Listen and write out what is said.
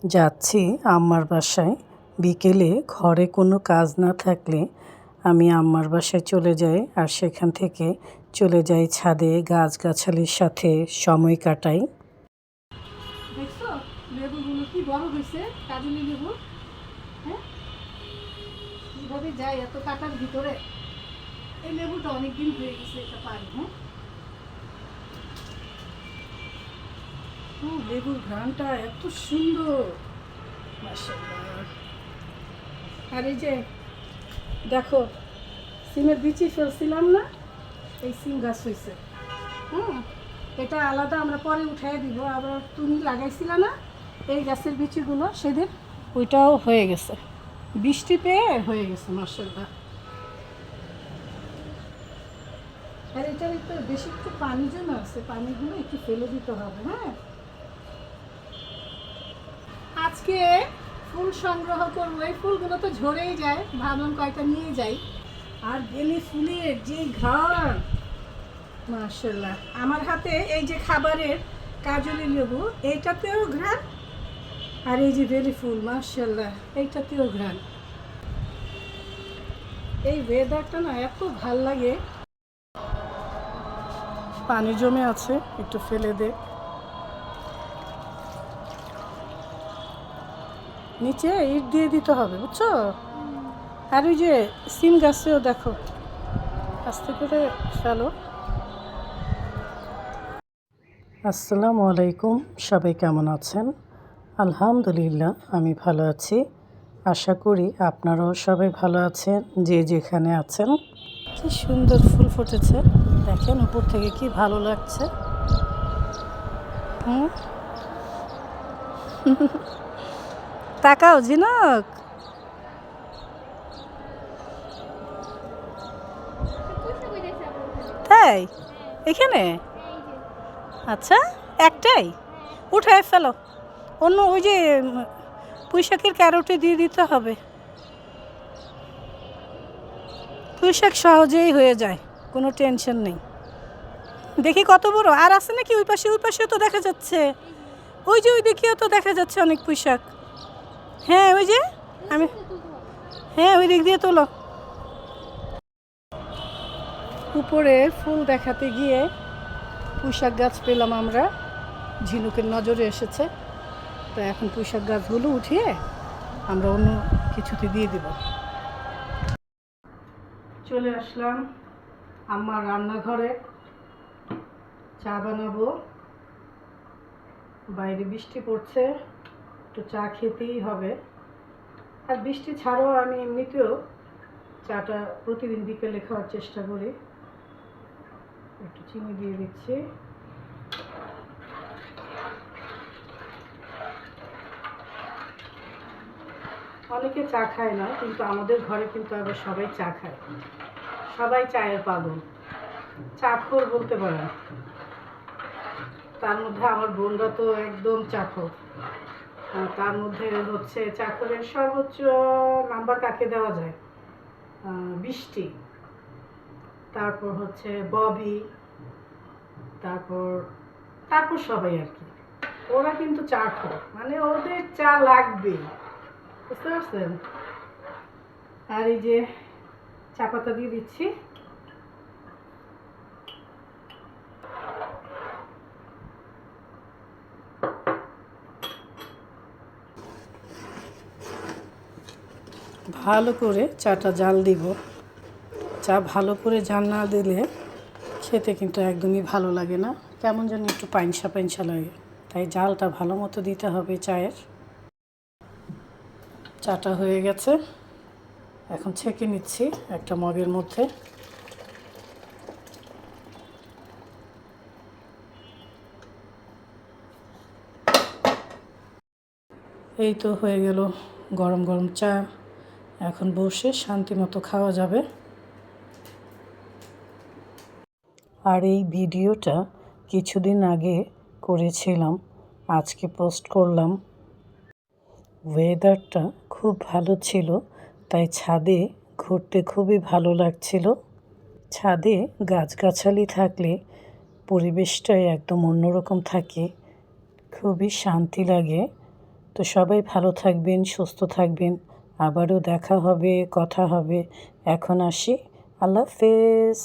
যাচ্ছি আম্মার বাসায়। বিকেলে ঘরে কোনো কাজ না থাকলে আমি আম্মার বাসায় চলে যাই, আর সেখান থেকে চলে যাই ছাদে, গাছগাছালির সাথে সময় কাটাই। দেখছো লেবুগুলো কি বড় হয়েছে, কাজুলি লেবু। হ্যাঁ, কিভাবে যায় এত কাটার ভিতরে। এই লেবুটা অনেকদিন হয়ে গেছে, এটা পারি। লেবুর ঘ্রাণটা এত সুন্দর, মাশাআল্লাহ। আর এই যে দেখো, সিমের বিচি ফেলছিলাম না, এই সিম গাছ হয়েছে। এটা আলাদা আমরা পরে উঠাই দিব। আবার তুমি লাগাইছিলা না এই গাছের বিচিগুলো সেদিন, ওইটাও হয়ে গেছে, বৃষ্টি পেয়ে হয়ে গেছে, মাশাআল্লাহ। আর এটার একটু বেশি একটু পানি জমে আছে, পানিগুলো একটু ফেলে দিতে হবে। হ্যাঁ, আজকে ফুল সংগ্রহ করবো। এই ফুলগুলো তো ঝরেই যায়, ভাবলাম কয়েকটা নিয়ে যাই। আর বেলি ফুলের যে ঘ্রাণ, মাশাআল্লাহ। আমার হাতে এই যে খাবারের কাজলি লেবু, এইটাতেও ঘ্রাণ। আর এই যে বেলি ফুল, মাশাআল্লাহ, এইটাতেও ঘ্রাণ। এই ওয়েদারটা না এত ভাল লাগে। পানি জমে আছে, একটু ফেলে দে। নিচে ইট দিয়ে দিতে হবে, বুঝছো। আর ওই যে সিম গাছেও দেখো, আস্তে করে ফেলো। আসসালামু আলাইকুম, সবাই কেমন আছেন? আলহামদুলিল্লাহ, আমি ভালো আছি। আশা করি আপনারাও সবাই ভালো আছেন, যে যেখানে আছেন। কি সুন্দর ফুল ফুটেছে, দেখেন উপর থেকে কি ভালো লাগছে। তাকাও ঝিনুক। তাই এখানে? আচ্ছা, একটাই উঠায় ফেলো। অন্য ওই যে পুঁইশাকের ক্যারোটে দিয়ে দিতে হবে। পুঁইশাক সহজেই হয়ে যায়, কোনো টেনশন নেই। দেখি কত বড় আর আছে নাকি ওই পাশে? ওই পাশেও তো দেখা যাচ্ছে, ওই যে ওই দিকেও তো দেখা যাচ্ছে অনেক পুঁইশাক। হ্যাঁ ওই যে আমি, হ্যাঁ ওই দিক দিয়ে তোলো। উপরে ফুল দেখাতে গিয়ে পুঁইশাক গাছ পেলাম আমরা, ঝিনুকের নজরে এসেছে। তো এখন পুঁইশাক গাছগুলো উঠিয়ে আমরা অন্য কিছুতে দিয়ে দেব। চলে আসলাম আমার রান্নাঘরে, চা বানাবো। বাইরে বৃষ্টি পড়ছে, একটু চা খেতেই হবে। আর বৃষ্টি ছাড়াও আমি এমনিতেও চাটা প্রতিদিন বিকেলে খাওয়ার চেষ্টা করি। একটু চিনি দিয়ে দিচ্ছি। অনেকে চা খায় না, কিন্তু আমাদের ঘরে কিন্তু আবার সবাই চা খায়। সবাই চায়ের পাগল, চাখোর বলতে পারেন। তার মধ্যে আমার বোনরা তো একদম চাখোর। তার মধ্যে হচ্ছে চাখরের সর্বোচ্চ নাম্বার কাকে দেওয়া যায়? বৃষ্টি, তারপর হচ্ছে ববি, তারপর তারপর সবাই আর কি। ওরা কিন্তু চাখোর, মানে ওদের চা লাগবে, বুঝতে পারছেন। আর এই যে চা পাতা দিয়ে দিচ্ছি। ভালো করে চাটা জাল দিব। চা ভালো করে জাল না দিলে খেতে কিন্তু একদমই ভালো লাগে না, কেমন যেন একটু পাইনসা পাইনসা লাগে। তাই জালটা ভালো মতো দিতে হবে চায়ের। চাটা হয়ে গেছে, এখন ছেঁকে নিচ্ছি একটা মগের মধ্যে। এই তো হয়ে গেল গরম গরম চা। এখন বসে শান্তি মতো খাওয়া যাবে। আর এই ভিডিওটা কিছুদিন আগে করেছিলাম, আজকে পোস্ট করলাম। ওয়েদারটা খুব ভালো ছিল, তাই ছাদে ঘুরতে খুবই ভালো লাগছিল। ছাদে গাছগাছালি থাকলে পরিবেশটাই একদম অন্যরকম থাকে, খুবই শান্তি লাগে। তো সবাই ভালো থাকবেন, সুস্থ থাকবেন। আবারও দেখা হবে, কথা হবে। এখন আসি। আল্লাহ হাফেজ।